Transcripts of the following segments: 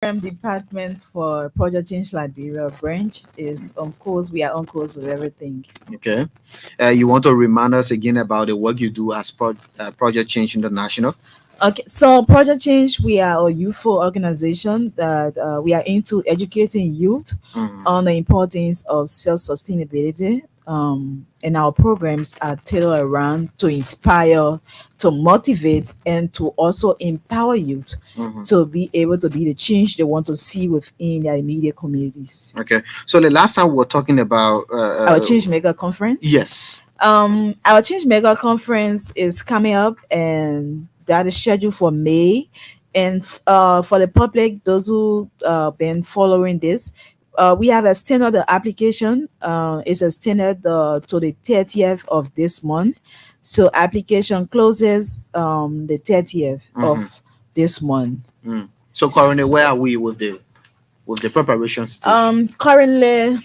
Department for Project Change Liberia branch is on course. We are on course with everything. Okay. You want to remind us again about the work you do as Project Change International? Okay, so Project Change, we are a youthful organization that we are into educating youth Mhm. on the importance of self-sustainability. And our programs are tailored around to inspire, to motivate, and to also empower youth Mhm. to be able to be the change they want to see within their immediate communities. Okay. So the last time we were talking about Our Change Maker Conference. yes. Our Change Mega Conference is coming up, and that is scheduled for May. And for the public, those who been following this, we have extended the application. It's extended to the 30th of this month. So application closes the 30th Mhm. of this month. Mm. So currently, where are we with the preparation stage? Currently,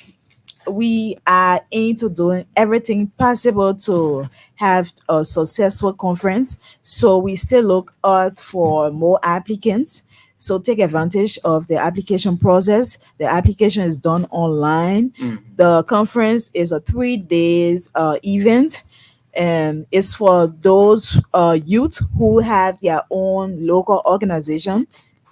we are into doing everything possible to have a successful conference. So we still look out for more applicants. So take advantage of the application process. The application is done online. Mhm. The conference is a 3 days event, and it's for those youth who have their own local organization,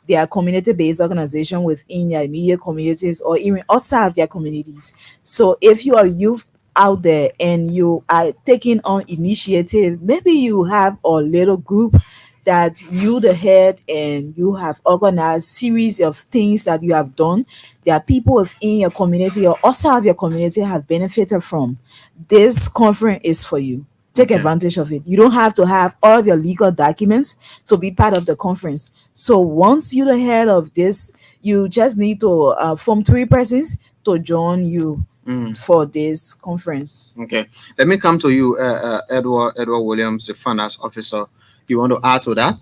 their community-based organization within their immediate communities or even outside their communities. So if you are youth out there and you are taking on initiative, maybe you have a little group that you the head and you have organized series of things that you have done. There are people within your community or outside your community have benefited from. This conference is for you. Take Okay. advantage of it. You don't have to have all of your legal documents to be part of the conference. So once you're the head of this, you just need to form 3 persons to join you Mm. for this conference. Okay. Let me come to you, Edward Williams, the finance officer. You want to add to that?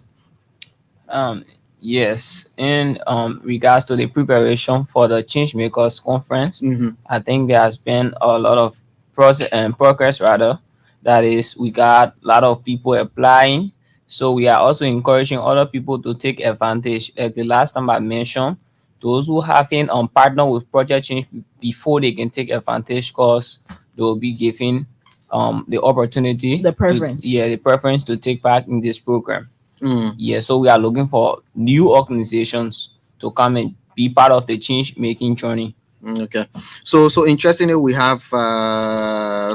Um, yes, in regards to the preparation for the Change Makers conference, Mm-hmm. I think there has been a lot of process and progress rather. That is, we got a lot of people applying. So we are also encouraging other people to take advantage. Like the last time I mentioned, those who haven't partnered with Project Change before they can take advantage because they will be given the opportunity The to preference. the preference to take part in this program. Mm. Yeah, so we are looking for new organizations to come and be part of the change making journey. Okay. So interestingly, we have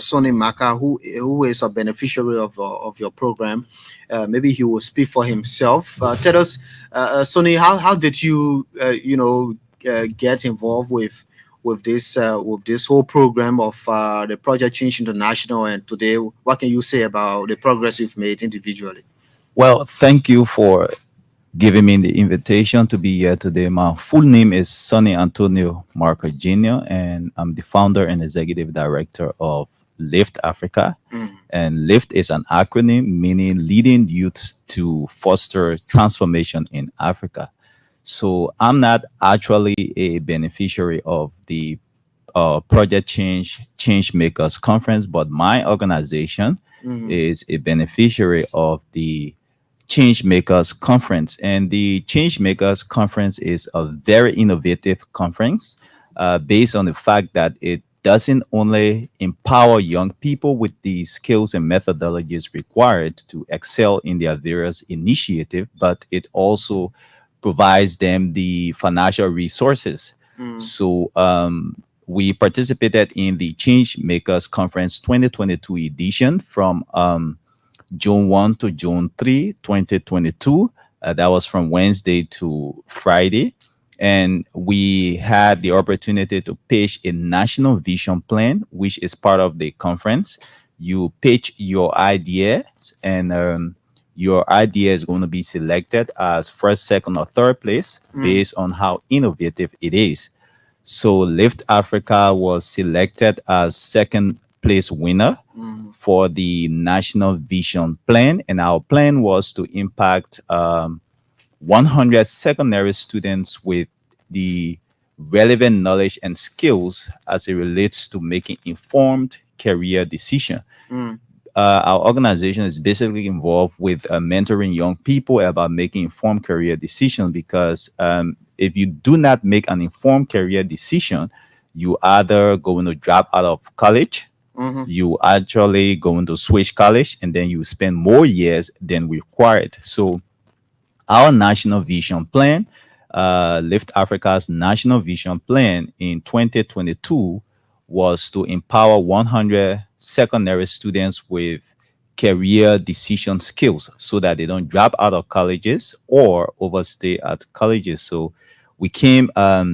Sonny Maka, who is a beneficiary of your program. Maybe he will speak for himself. Tell us, Sonny, how did you get involved with this whole program of the Project Change International, and today, what can you say about the progress you've made individually? Well, thank you for giving me the invitation to be here today. My full name is Sonny Antonio Marco Jr., and I'm the founder and executive director of Lift Africa. Mm. And Lift is an acronym meaning leading youth to foster transformation in Africa. So I'm not actually a beneficiary of the Project Change Makers Conference, but my organization Mhm. is a beneficiary of the Change Makers Conference. And the Change Makers Conference is a very innovative conference based on the fact that it doesn't only empower young people with the skills and methodologies required to excel in their various initiatives, but it also provides them the financial resources. Mm. So we participated in the Change Makers Conference 2022 edition from June 1 to June 3, 2022. That was from Wednesday to Friday. And we had the opportunity to pitch a national vision plan, which is part of the conference. You pitch your ideas, and your idea is going to be selected as first, second, or third place Mm. based on how innovative it is. So Lift Africa was selected as second place winner Mm. for the National Vision Plan, and our plan was to impact 100 secondary students with the relevant knowledge and skills as it relates to making informed career decision. Mm. Our organization is basically involved with mentoring young people about making informed career decisions because if you do not make an informed career decision, you either going to drop out of college, Mm-hmm. you actually going to switch college, and then you spend more years than required. So our national vision plan, Lift Africa's national vision plan in 2022 was to empower 100 secondary students with career decision skills so that they don't drop out of colleges or overstay at colleges. So we came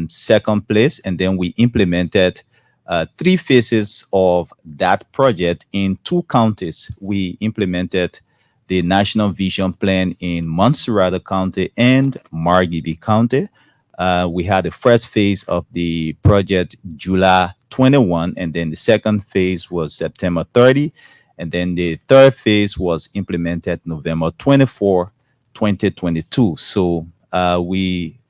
second place, and then we implemented three phases of that project in two counties. We implemented the National Vision Plan in Montserrat County and Margibi County. We had the first phase of the project July 21, and then the second phase was September 30, and then the third phase was implemented November 24, 2022. So we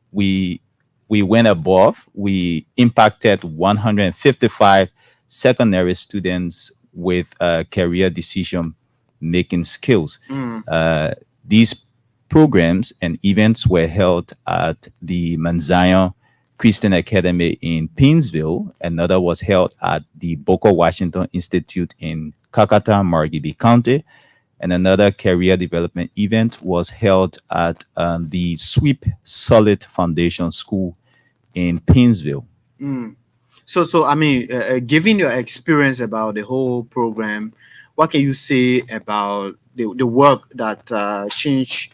went above. We impacted 155 secondary students with career decision making skills. Mm. These programs and events were held at the Mount Zion Christian Academy in Painesville. Another was held at the Booker Washington Institute in Kakata, Margibi County. And another career development event was held at the Sweep Solid Foundation School in Painesville. Mm. So I mean, given your experience about the whole program, what can you say about the work that Project Change.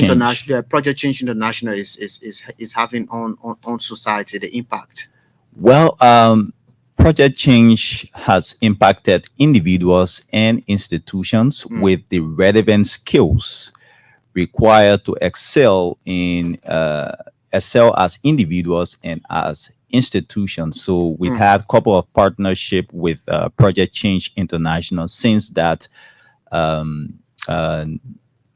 International, Project Change International is having on society, the impact? Well, Project Change has impacted individuals and institutions with the relevant skills required to excel as individuals and as institutions. So we've had a couple of partnership with Project Change International since that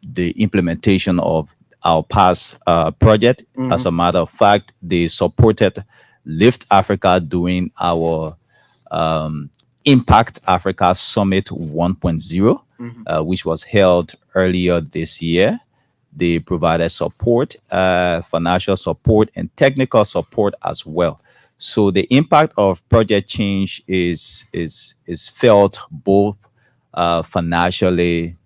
the implementation of our past project. As a matter of fact, they supported Lift Africa during our Impact Africa Summit 1.0, which was held earlier this year. They provided support, financial support, and technical support as well. So the impact of Project Change is felt both financially,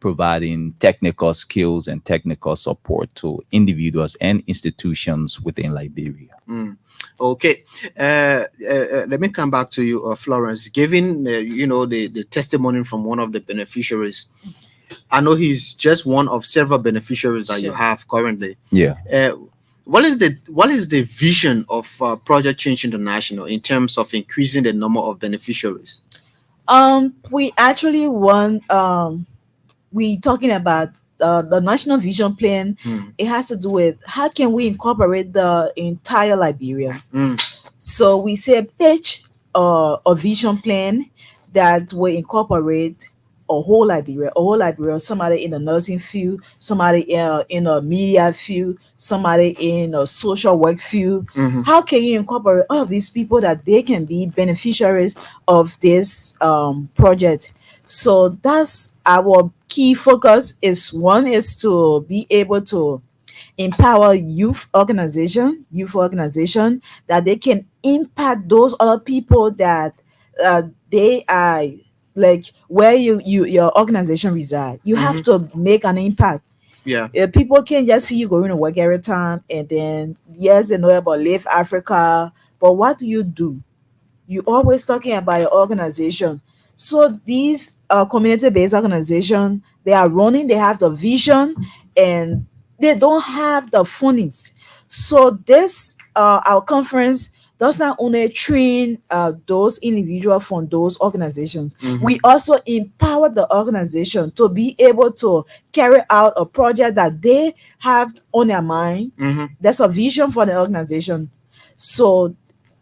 providing technical skills and technical support to individuals and institutions within Liberia. Okay, let me come back to you, Florence. Given the testimony from one of the beneficiaries, I know he's just one of several beneficiaries that you Sure. have currently. Yeah. What is the vision of Project Change International in terms of increasing the number of beneficiaries? We actually want we talking about the national vision plan. It has to do with how can we incorporate the entire Liberia. So we say pitch a vision plan that will incorporate a whole Liberia, somebody in the nursing field, somebody in a media field, somebody in a social work field. How can you incorporate all of these people that they can be beneficiaries of this project? So that's our key focus. One is to be able to empower youth organization that they can impact those other people that they are like where your organization reside. You have to make an impact. Yeah. People can't just see you going to work every time and then yes, they know about Live Africa, but what do? You always talking about your organization. So these community-based organization, they are running, they have the vision, and they don't have the fundings. So this our conference does not only train those individuals from those organizations. We also empower the organization to be able to carry out a project that they have on their mind. There's a vision for the organization. So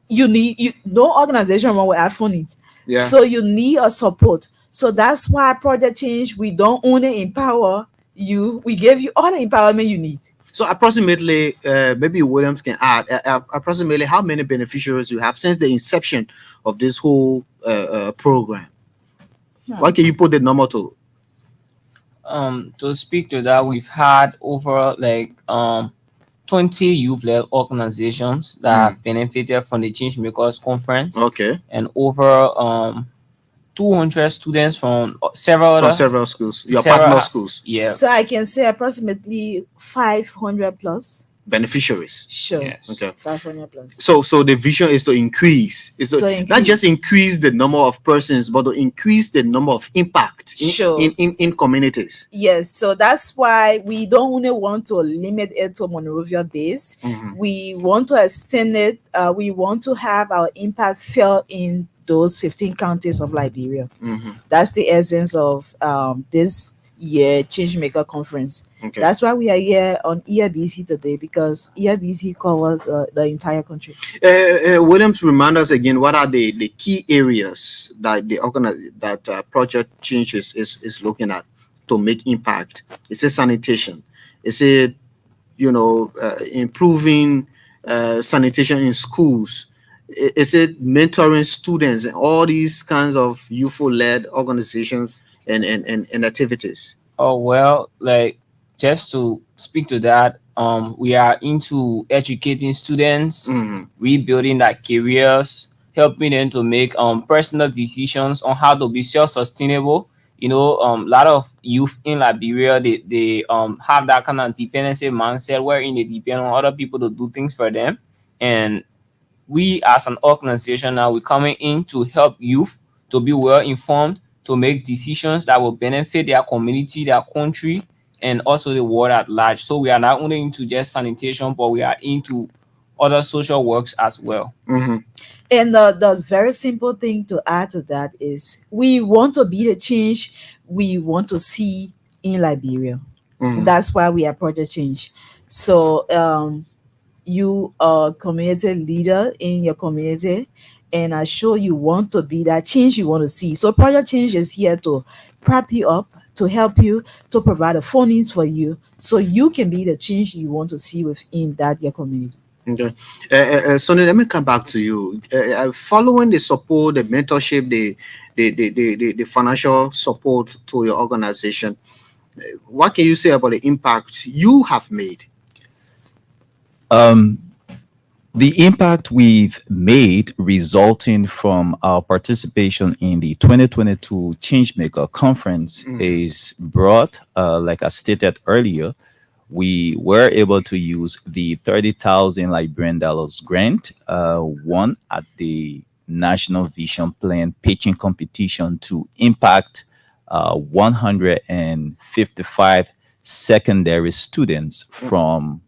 no organization will have funding. Yeah. So you need a support. So that's why Project Change, we don't only empower you, we give you all the empowerment you need. So approximately, maybe Williams can add, approximately how many beneficiaries you have since the inception of this whole program? What can you put the number to? To speak to that, we've had over 20 youth-led organizations that benefited from the Change Makers Conference, Okay. and over 200 students from several From other several schools, your several partner schools, yeah. So I can say approximately 500 plus. beneficiaries. Sure. Yes. Okay. 500 plus. So the vision is to increase. Is to To not just increase. increase the number of persons, but to increase the number of impact in, Sure. in communities. Yes, so that's why we don't only want to limit it to Monrovia base. Mhm. We want to extend it. We want to have our impact felt in those 15 counties of Liberia. Mhm. That's the essence of this year Changemaker Conference. Okay. That's why we are here on EIBC today, because EIBC covers the entire country. Williams, remind us again, what are the key areas that Project Change is looking at to make impact? Is it sanitation? Is it improving sanitation in schools? Is it mentoring students and all these kinds of youthful led organizations and activities? Oh well, like, just to speak to that, we are into educating students, Mhm. rebuilding their careers, helping them to make personal decisions on how to be self-sustainable. A lot of youth in Liberia, they have that kind of dependency mindset wherein they depend on other people to do things for them. And we as an organization now, we're coming in to help youth to be well informed, to make decisions that will benefit their community, their country, and also the world at large. So we are not only into just sanitation, but we are into other social works as well. Mhm. And the very simple thing to add to that is we want to be the change we want to see in Liberia. Mhm. That's why we are Project Change. So you are a community leader in your community, and I'm sure you want to be that change you want to see. So Project Change is here to prep you up, to help you, to provide the fundings for you, so you can be the change you want to see within that your community. Okay. Sonny, let me come back to you. Following the support, the mentorship, the financial support to your organization, what can you say about the impact you have made? The impact we've made resulting from our participation in the 2022 Changemaker Conference is broad. Like I stated earlier, we were able to use the 30,000 Liberian dollars grant won at the National Vision Plan pitching competition to impact 155 secondary students from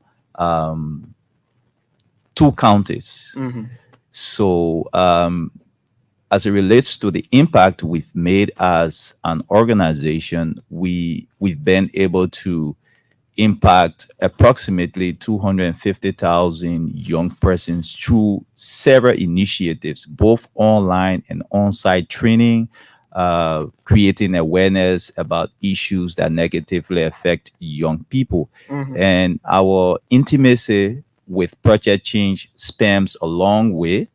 two counties. Mhm. So, as it relates to the impact we've made as an organization, we've been able to impact approximately 250,000 young persons through several initiatives, both online and on-site training, creating awareness about issues that negatively affect young people. Mhm. And our intimacy with Project Change spans a long way.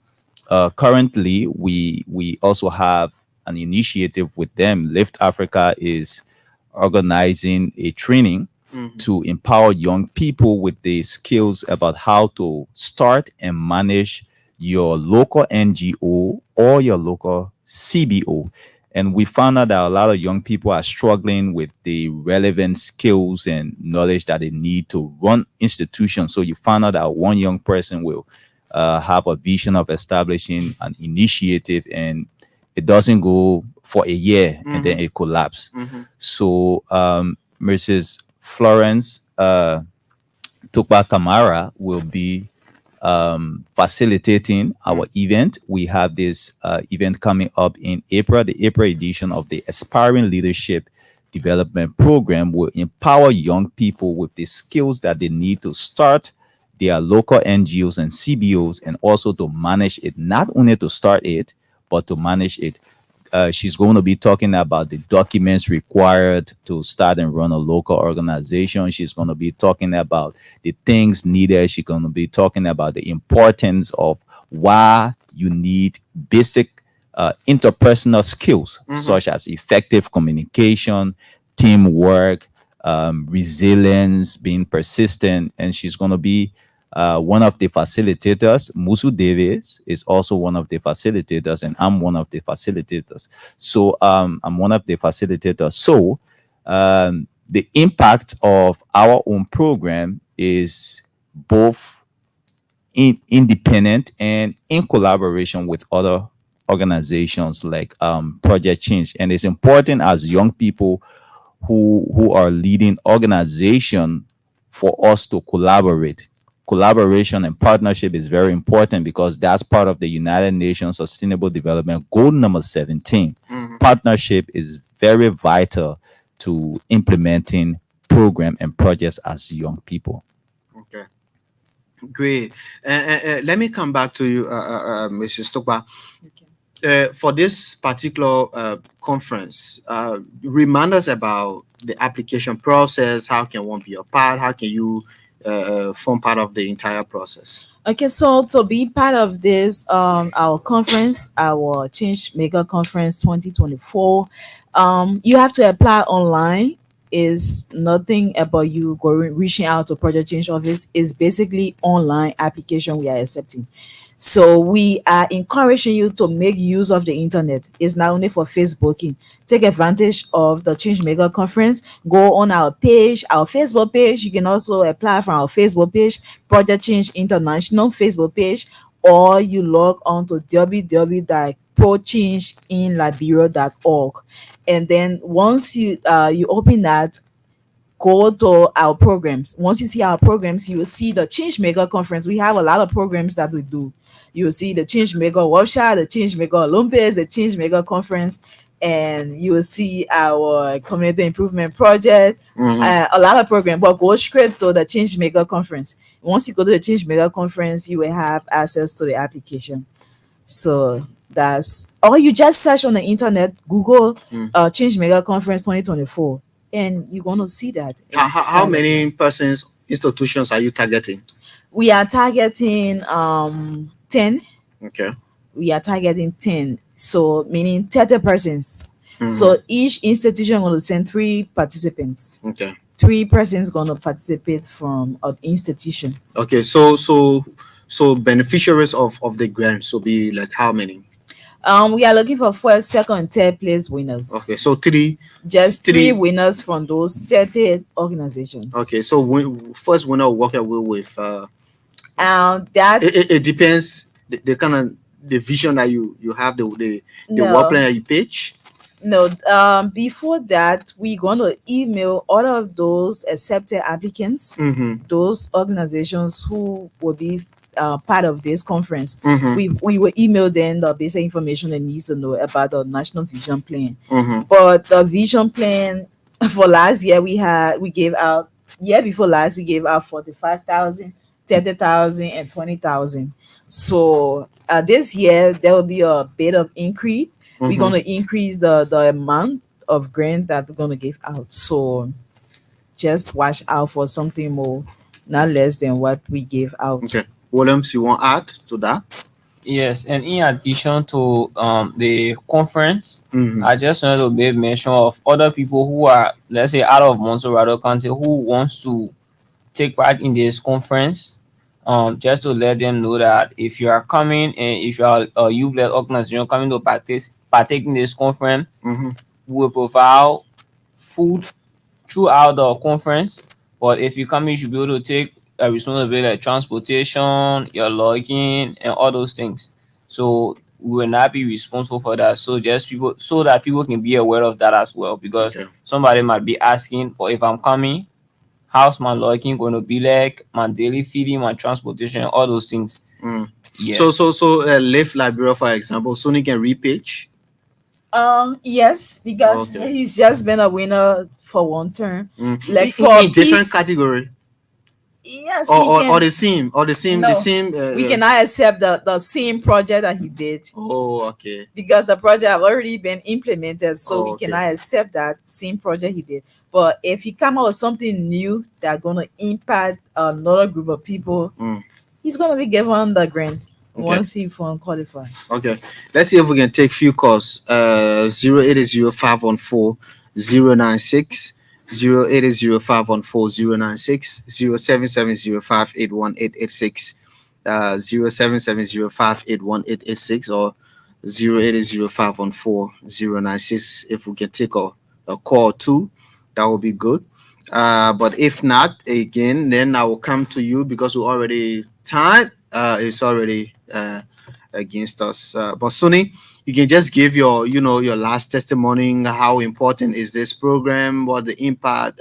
Currently, we also have an initiative with them. Lift Africa is organizing a training to empower young people with the skills about how to start and manage your local NGO or your local CBO. And we found out that a lot of young people are struggling with the relevant skills and knowledge that they need to run institutions. So you found out that one young person will have a vision of establishing an initiative, and it doesn't go for a year and then it collapses. So Mrs. Florence Tukba Kamara will be facilitating our event. We have this event coming up in April. The April edition of the Aspiring Leadership Development Program will empower young people with the skills that they need to start their local NGOs and CBOs, and also to manage it, not only to start it, but to manage it. She's going to be talking about the documents required to start and run a local organization. She's going to be talking about the things needed. She's going to be talking about the importance of why you need basic interpersonal skills, such as effective communication, teamwork, resilience, being persistent, and she's going to be one of the facilitators. Musu Davis is also one of the facilitators, and I'm one of the facilitators. So I'm one of the facilitators. So the impact of our own program is both independent and in collaboration with other organizations like Project Change. And it's important as young people who are leading organization for us to collaborate. Collaboration and partnership is very important because that's part of the United Nations Sustainable Development Goal number 17. Partnership is very vital to implementing program and projects as young people. Okay, great. Let me come back to you, Mrs. Stokpa. For this particular conference, remind us about the application process. How can one be a part? How can you form part of the entire process? Okay, so to be part of this, our conference, our Change Maker Conference 2024, you have to apply online. Is nothing about you going reaching out to Project Change office. Is basically online application we are accepting. So we are encouraging you to make use of the internet. It's not only for Facebooking. Take advantage of the Changemaker conference. Go on our page, our Facebook page. You can also apply from our Facebook page, Project Change International Facebook page, or you log on to www.prochangeinliberia.org. And then once you open that, go to our programs. Once you see our programs, you will see the Changemaker conference. We have a lot of programs that we do. You will see the Changemaker workshop, the Changemaker Olympics, the Changemaker conference, and you will see our community improvement project, a lot of programs. But go straight to the Changemaker conference. Once you go to the Changemaker conference, you will have access to the application. So that's, or you just search on the internet, Google Changemaker conference 2024, and you're going to see that. How many persons, institutions are you targeting? We are targeting 10. Okay. We are targeting 10. So meaning 30 persons. So each institution going to send 3 participants. Okay. 3 persons going to participate from an institution. Okay. So beneficiaries of the grants will be like how many? We are looking for first, second, and third place winners. Okay. So 3. Just 3 3 winners from those 30 organizations. Okay. So first winner will work away with. That It depends the kind of the vision that you have, the No. work plan that you pitch. No, before that, we're going to email all of those accepted applicants, those organizations who will be part of this conference. We will email them the basic information they need to know about the national vision plan. But the vision plan for last year, we gave out, year before last, we gave out 45,000, 30,000, and 20,000. So this year, there will be a bit of increase. We're going to increase the amount of grant that we're going to give out. So just watch out for something more, not less than what we gave out. Okay. Williams, you want to add to that? Yes, and in addition to the conference, I just wanted to make mention of other people who are, let's say, out of Montserrat County who wants to take part in this conference. Just to let them know that if you are coming and if you are a youth-led organization coming to partake in this conference, we will provide food throughout the conference. But if you come, you should be able to take a responsibility like transportation, your lodging, and all those things. So we will not be responsible for that. So just people, so that people can be aware of that as well, because somebody might be asking, or if I'm coming, how's my lodging going to be like, my daily feeding, my transportation, all those things. Yes. So Live Liberia, for example, Sony can repitch. Yes, because he's just been a winner for one term. Like for in different category. Yes, or the same, we cannot accept the same project that he did. Oh, okay. Because the project have already been implemented, so we cannot accept that same project he did. But if he come out with something new that's gonna impact another group of people, he's gonna be given the grant once he qualifies. Okay, let's see if we can take few calls. 080-514-096. 080514096, 07705818886, 07705818886, or 080514096. If we can take a call too, that would be good. But if not, again, then I will come to you because we already time is already against us. But Sunny, you can just give your your last testimony. How important is this program? What the impact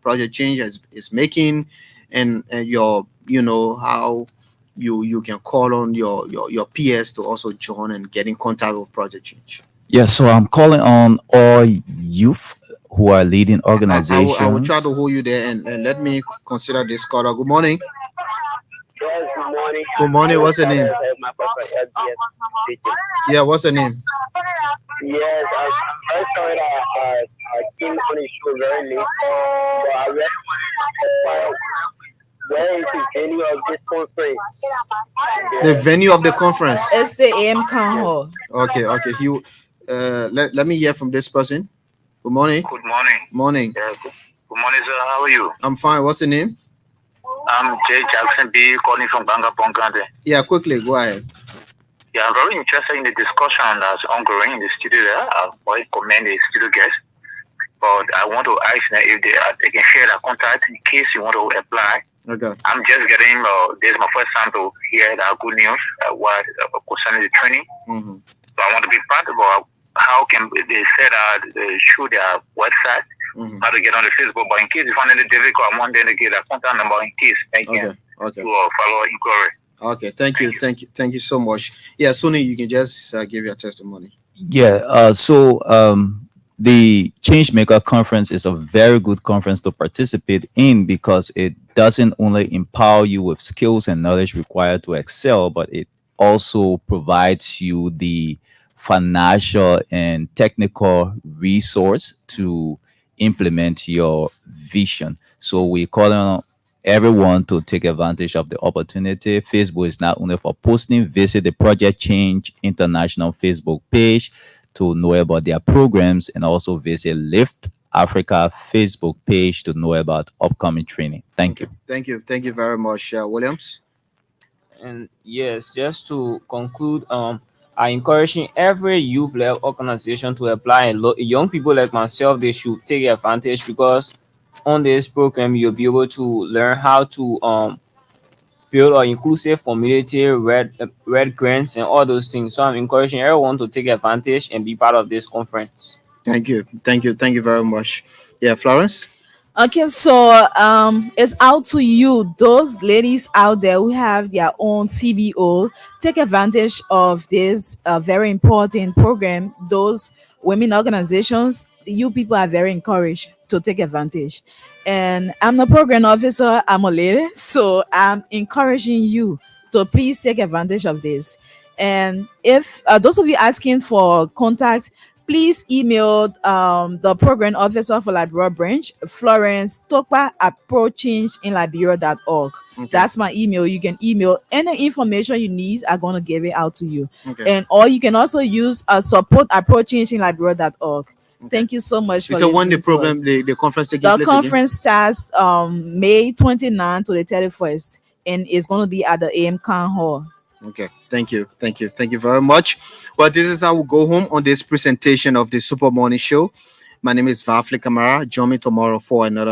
Project Change is making, and your how you can call on your peers to also join and get in contact with Project Change. Yeah, so I'm calling on all youth who are leading I will try organizations. to hold you there, and let me consider this caller. Good morning. Yes, good morning. Good morning. What's your name? My first LBS speaking. Yeah, what's your name? Yes, I'm very sorry that I came on the show very late, but I really wanted to find where is the venue of this conference? The venue of the conference. It's the AM Town Hall. Okay, okay. You let me hear from this person. Good morning. Good morning. Morning. Good morning, sir. How are you? I'm fine. What's the name? I'm Jay Jackson B, calling from Banga Bongande. Yeah, quickly, go ahead. Yeah, I'm very interested in the discussion that's ongoing in the studio there. I want to commend the studio guests, but I want to ask them if they can share their contact in case you want to apply. Okay. I'm just getting, this is my first time to hear that good news concerning the training. Mm-hmm. So I want to be part of how can they say that they show their website, Mm-hmm. how to get on the Facebook. But in case you find any difficult, I want them to get a contact number in case they can Okay. Okay. do a follow inquiry. Okay. Thank you so much. Yeah, Sunny, you can just give your testimony. Yeah, the Changemaker Conference is a very good conference to participate in because it doesn't only empower you with skills and knowledge required to excel, but it also provides you the financial and technical resource to implement your vision. So we call on everyone to take advantage of the opportunity. Facebook is not only for posting, visit the Project Change International Facebook page to know about their programs, and also visit Lift Africa Facebook page to know about upcoming training. Thank you. Thank you very much, Williams. And yes, just to conclude, I encouraging every youth level organization to apply, and young people like myself, they should take advantage because on this program you'll be able to learn how to build an inclusive community, red grants, and all those things. So I'm encouraging everyone to take advantage and be part of this conference. Thank you very much. Yeah, Florence. Okay, so it's out to you, those ladies out there who have their own CBO. Take advantage of this very important program. Those women organizations, you people are very encouraged to take advantage. And I'm the program officer. I'm a lady, so I'm encouraging you to please take advantage of this. And if those of you asking for contact, please email the program officer for Liberia branch, Florence Tokpa at prochange.liberia.org. Okay. That's my email. You can email any information you need. I'm going to give it out to you. Okay. And or you can also use support at prochange.liberia.org. Thank you so much for So when the listening to program, us. the conference taking The place conference starts May 29th to the 31st, and it's going to be at the AM Khan Hall. Okay, thank you very much. Well, this is how we go home on this presentation of the Super Morning Show. My name is Vafli Kamara. Join me tomorrow for another